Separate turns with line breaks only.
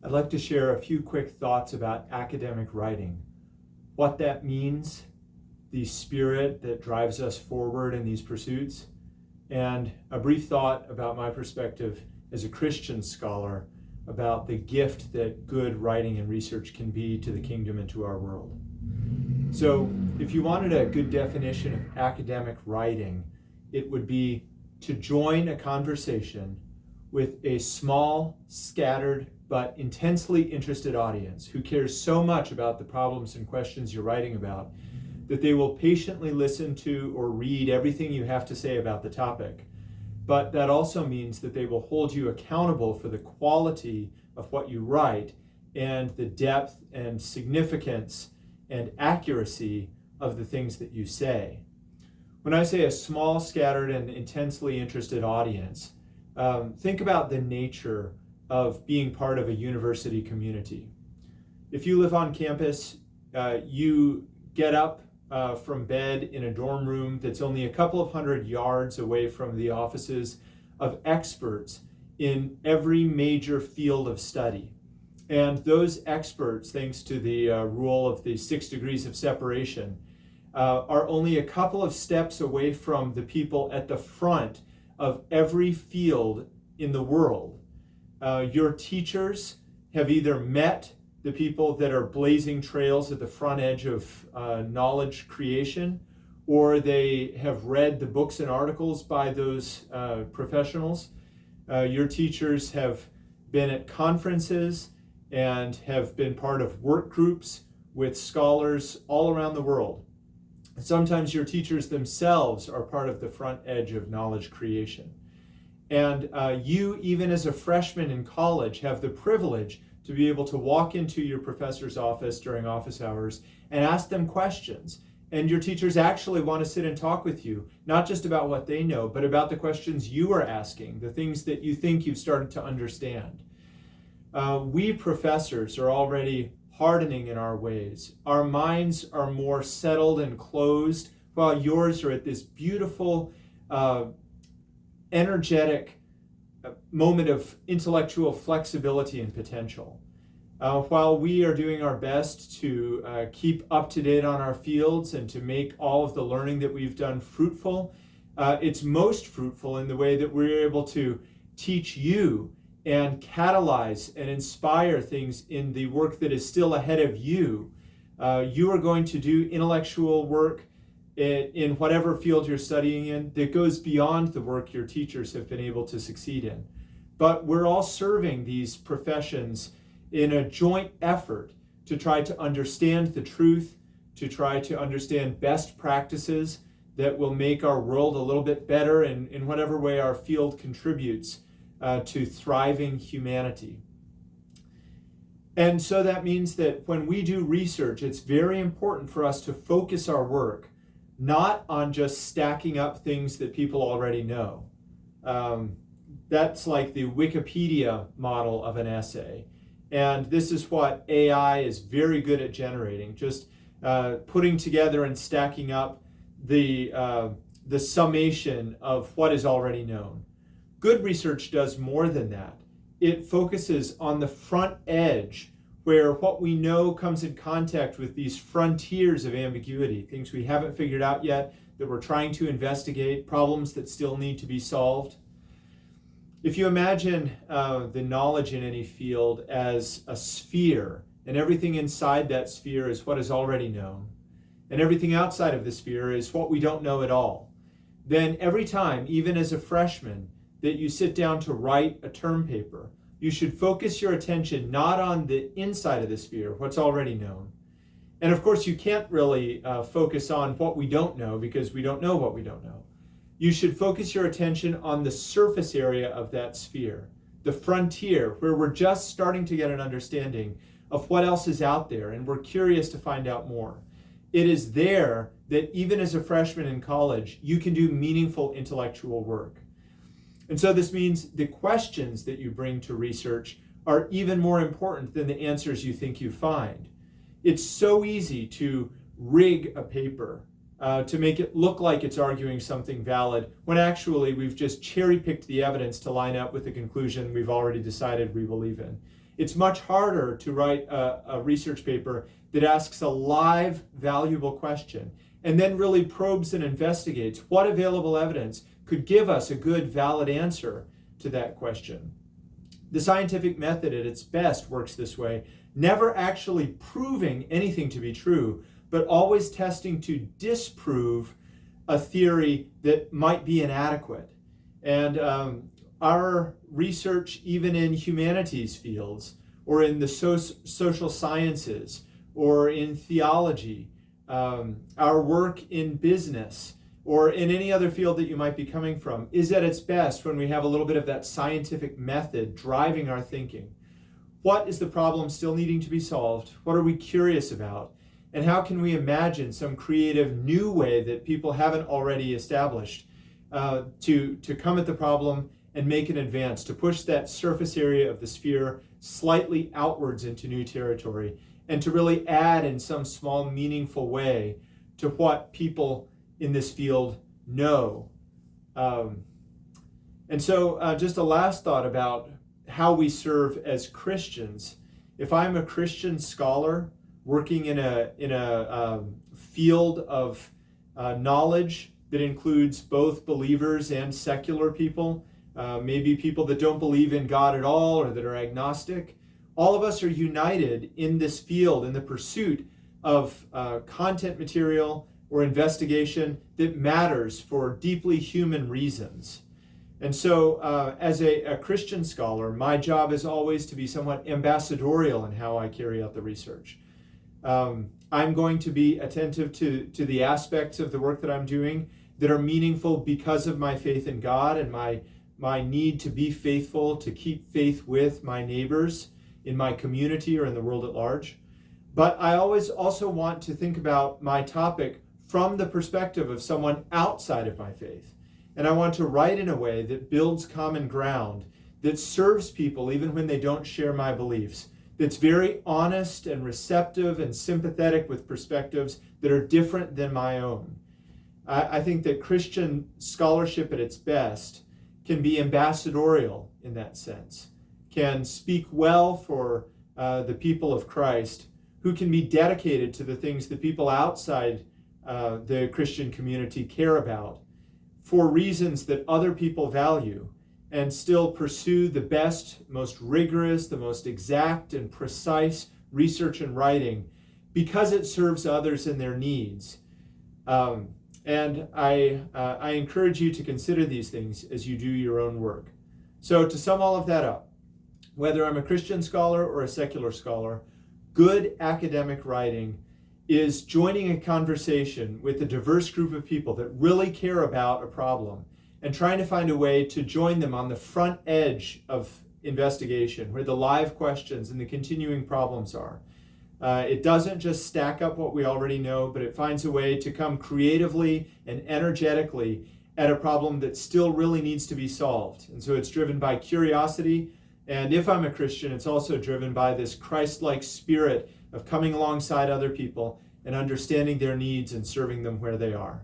I'd like to share a few quick thoughts about academic writing, what that means, the spirit that drives us forward in these pursuits, and a brief thought about my perspective as a Christian scholar about the gift that good writing and research can be to the kingdom and to our world. So, if you wanted a good definition of academic writing, it would be to join a conversation with a small, scattered, but intensely interested audience who cares so much about the problems and questions you're writing about that they will patiently listen to or read everything you have to say about the topic. But that also means that they will hold you accountable for the quality of what you write and the depth and significance and accuracy of the things that you say. When I say a small, scattered, and intensely interested audience, think about the nature of being part of a university community. If you live on campus, you get up from bed in a dorm room that's only a couple of hundred yards away from the offices of experts in every major field of study. And those experts, thanks to the rule of the 6 degrees of separation, are only a couple of steps away from the people at the front of every field in the world. Your teachers have either met the people that are blazing trails at the front edge of knowledge creation, or they have read the books and articles by those professionals. Your teachers have been at conferences and have been part of work groups with scholars all around the world. Sometimes your teachers themselves are part of the front edge of knowledge creation. And you, even as a freshman in college, have the privilege to be able to walk into your professor's office during office hours and ask them questions. And your teachers actually want to sit and talk with you, not just about what they know, but about the questions you are asking, the things that you think you've started to understand. We professors are already hardening in our ways. Our minds are more settled and closed, while yours are at this beautiful, energetic moment of intellectual flexibility and potential. While we are doing our best to keep up to date on our fields and to make all of the learning that we've done fruitful, it's most fruitful in the way that we're able to teach you and catalyze and inspire things in the work that is still ahead of you. You are going to do intellectual work in whatever field you're studying in that goes beyond the work your teachers have been able to succeed in. But we're all serving these professions in a joint effort to try to understand the truth, to try to understand best practices that will make our world a little bit better in whatever way our field contributes to thriving humanity. And so that means that when we do research, it's very important for us to focus our work not on just stacking up things that people already know. That's like the Wikipedia model of an essay. And this is what AI is very good at generating, just putting together and stacking up the summation of what is already known. Good research does more than that. It focuses on the front edge where what we know comes in contact with these frontiers of ambiguity, things we haven't figured out yet that we're trying to investigate, problems that still need to be solved. If you imagine the knowledge in any field as a sphere, and everything inside that sphere is what is already known, and everything outside of the sphere is what we don't know at all, then every time, even as a freshman, that you sit down to write a term paper, you should focus your attention not on the inside of the sphere, what's already known. And of course, you can't really focus on what we don't know because we don't know what we don't know. You should focus your attention on the surface area of that sphere, the frontier, where we're just starting to get an understanding of what else is out there, and we're curious to find out more. It is there that even as a freshman in college, you can do meaningful intellectual work. And so this means the questions that you bring to research are even more important than the answers you think you find. It's so easy to rig a paper to make it look like it's arguing something valid, when actually we've just cherry-picked the evidence to line up with the conclusion we've already decided we believe in. It's much harder to write a research paper that asks a live, valuable question and then really probes and investigates what available evidence could give us a good, valid answer to that question. The scientific method at its best works this way, never actually proving anything to be true, but always testing to disprove a theory that might be inadequate. And our research, even in humanities fields, or in the social sciences, or in theology, our work in business, or in any other field that you might be coming from, is at its best when we have a little bit of that scientific method driving our thinking. What is the problem still needing to be solved? What are we curious about? And how can we imagine some creative new way that people haven't already established to come at the problem and make an advance, to push that surface area of the sphere slightly outwards into new territory, and to really add in some small meaningful way to what people in this field know. And so just a last thought about how we serve as Christians. If I'm a Christian scholar working in a field of knowledge that includes both believers and secular people, maybe people that don't believe in God at all or that are agnostic, all of us are united in this field in the pursuit of content material or investigation that matters for deeply human reasons. And so as a Christian scholar, my job is always to be somewhat ambassadorial in how I carry out the research. I'm going to be attentive to the aspects of the work that I'm doing that are meaningful because of my faith in God and my need to be faithful, to keep faith with my neighbors in my community or in the world at large. But I always also want to think about my topic from the perspective of someone outside of my faith. And I want to write in a way that builds common ground, that serves people even when they don't share my beliefs, that's very honest and receptive and sympathetic with perspectives that are different than my own. I think that Christian scholarship at its best can be ambassadorial in that sense, can speak well for the people of Christ, who can be dedicated to the things that people outside the Christian community care about for reasons that other people value, and still pursue the best, most rigorous, the most exact and precise research and writing because it serves others and their needs. And I encourage you to consider these things as you do your own work. So to sum all of that up, whether I'm a Christian scholar or a secular scholar, good academic writing is joining a conversation with a diverse group of people that really care about a problem and trying to find a way to join them on the front edge of investigation, where the live questions and the continuing problems are. It doesn't just stack up what we already know, but it finds a way to come creatively and energetically at a problem that still really needs to be solved. And so it's driven by curiosity. And if I'm a Christian, it's also driven by this Christ-like spirit of coming alongside other people and understanding their needs and serving them where they are.